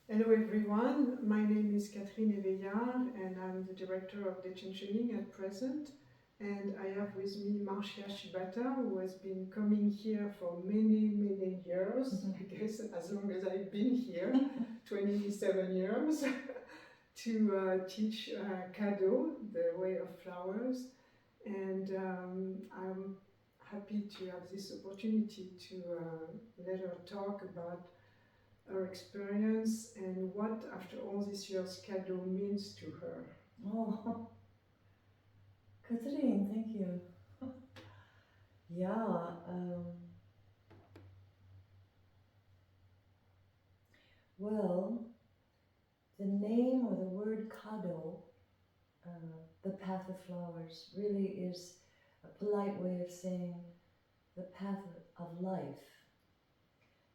Hello everyone, my name is Catherine Eveillard and I'm the director of detentioning at present. And I have with me Marcia Shibata, who has been coming here for many years, I guess as long as I've been here, 27 years, to teach Kado, the way of flowers. And I'm happy to have this opportunity to let her talk about her experience and what, after all these years, Kado means to her. Oh, Catherine, thank you. Yeah, well, the name or the word Kado, the path of flowers, really is a polite way of saying the path of life.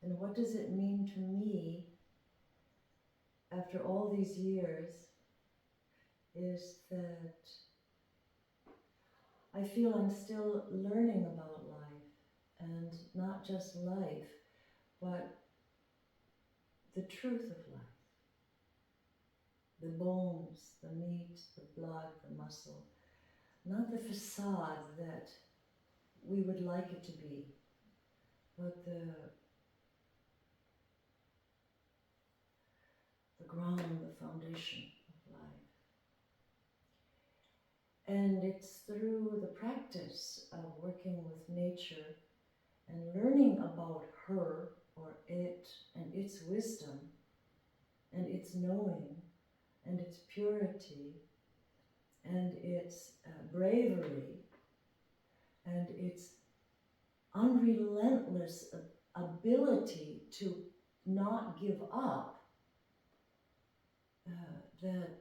And what does it mean to me after all these years is that I feel I'm still learning about life, and not just life, but the truth of life. The bones, the meat, the blood, the muscle, not the facade that we would like it to be, but the ground, the foundation of life. And it's through the practice of working with nature and learning about her or it and its wisdom and its knowing and its purity and its bravery and its unrelentless ability to not give up, that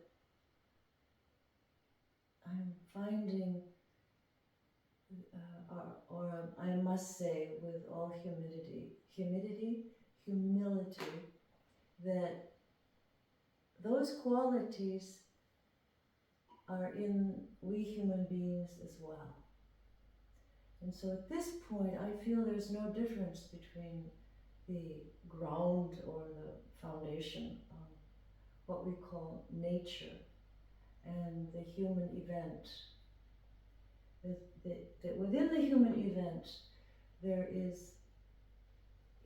I'm finding, or I must say with all humility, that those qualities are in we human beings as well. And so at this point, I feel there's no difference between the ground or the foundation of what we call nature and the human event. That within the human event, there is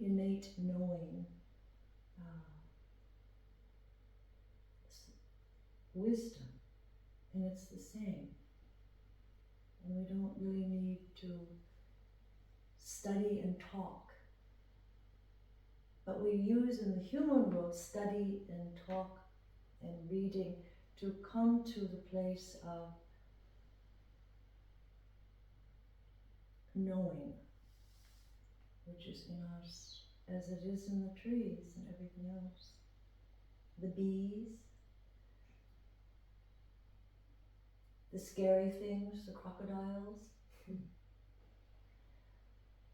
innate knowing, wisdom, and it's the same. And we don't really need to study and talk. But we use in the human world study and talk and reading to come to the place of knowing, which is in us, as it is in the trees and everything else. The bees, the scary things, the crocodiles.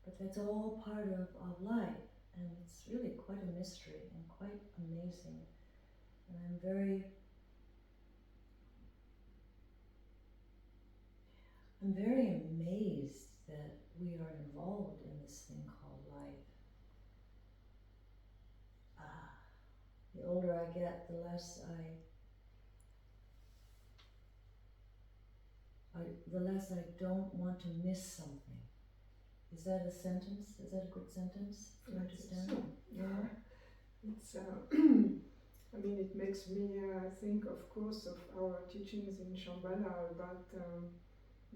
But that's all part of life, and it's really quite a mystery and quite amazing. And I'm very amazed that we are involved in this thing called life. The older I get, the less I don't want to miss something. Is that a sentence? Is that a good sentence? Do you understand? So, Yeah. it's, I mean, it makes me think, of course, of our teachings in Shambhala about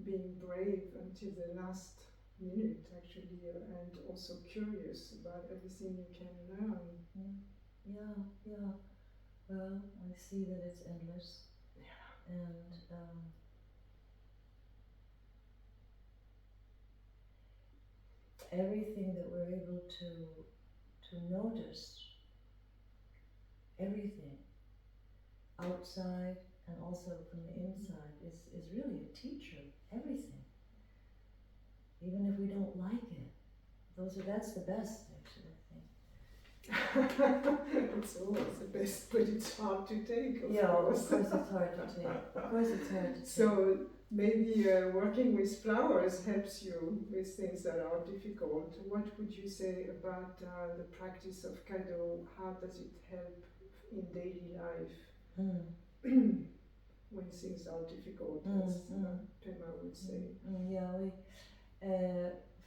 being brave until the last minute, actually, and also curious about everything you can learn. Yeah. Well, I see that it's endless. Yeah. And everything that we're able to notice, everything outside and also from the inside is really a teacher. Everything, even if we don't like it, that's the best actually, I think. It's always the best, but it's hard to take, of Yeah, course. of course it's hard to take. Of course it's hard to take. So maybe working with flowers helps you with things that are difficult. What would you say about the practice of Kado? How does it help in daily life Mm. when things are difficult, Mm, as mm. Pema would say. Yeah,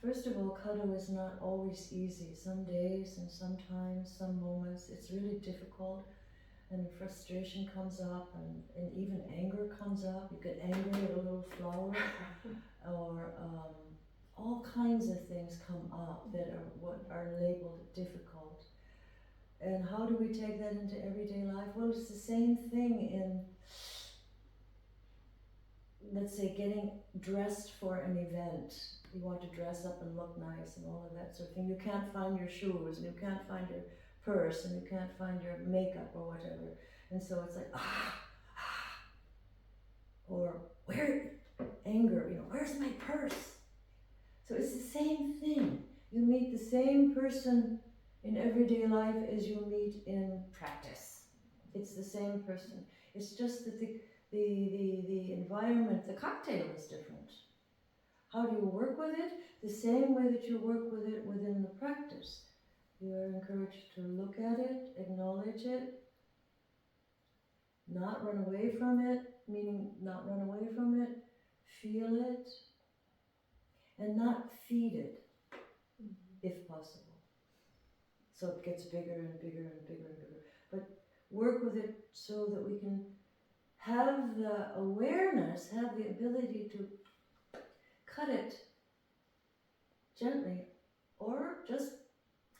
first of all, Kado is not always easy. Some days and sometimes, some moments, it's really difficult, and frustration comes up, and even anger comes up. You get angry at a little flower, or all kinds of things come up that are what are labeled difficult. And how do we take that into everyday life? Well, it's the same thing in, let's say, getting dressed for an event. You want to dress up and look nice and all of that sort of thing. You can't find your shoes, and you can't find your purse, and you can't find your makeup or whatever. And so it's like, or where, anger, where's my purse? So it's the same thing. You meet the same person in everyday life as you meet in practice. It's the same person. It's just that the environment, the cocktail is different. How do you work with it? The same way that you work with it within the practice. You are encouraged to look at it, acknowledge it, not run away from it, meaning not run away from it, feel it, and not feed it, if possible. So it gets bigger and bigger and bigger and bigger. But work with it so that we can have the awareness, have the ability to cut it gently, or just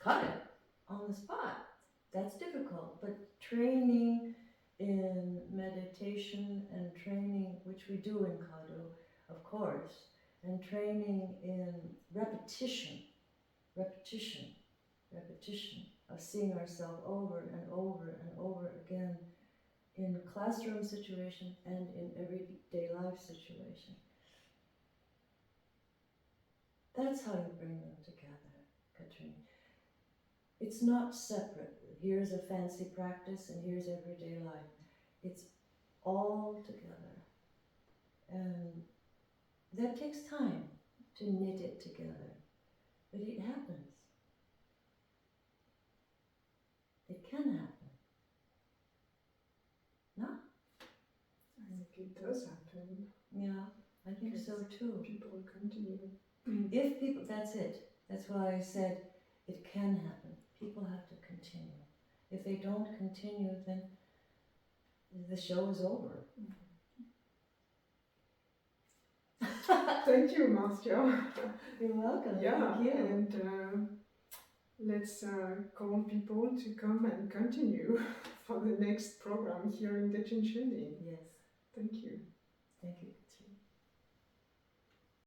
cut it on the spot. That's difficult, but training in meditation and training, which we do in Kado, of course, and training in repetition of seeing ourselves over and over and over again in classroom situation and in everyday life situation. That's how you bring them together, Katrine. It's not separate. Here's a fancy practice and here's everyday life. It's all together. And that takes time to knit it together. But it happens. It can happen. No? I think it does happen. Yeah, I think so too. People continue. If people, that's it. That's why I said it can happen. People have to continue. If they don't continue, then the show is over. Thank you, Marcia. You're welcome. Yeah, Thank you. and let's call people to come and continue for the next program here in Dechen Shuning. Yes. Thank you.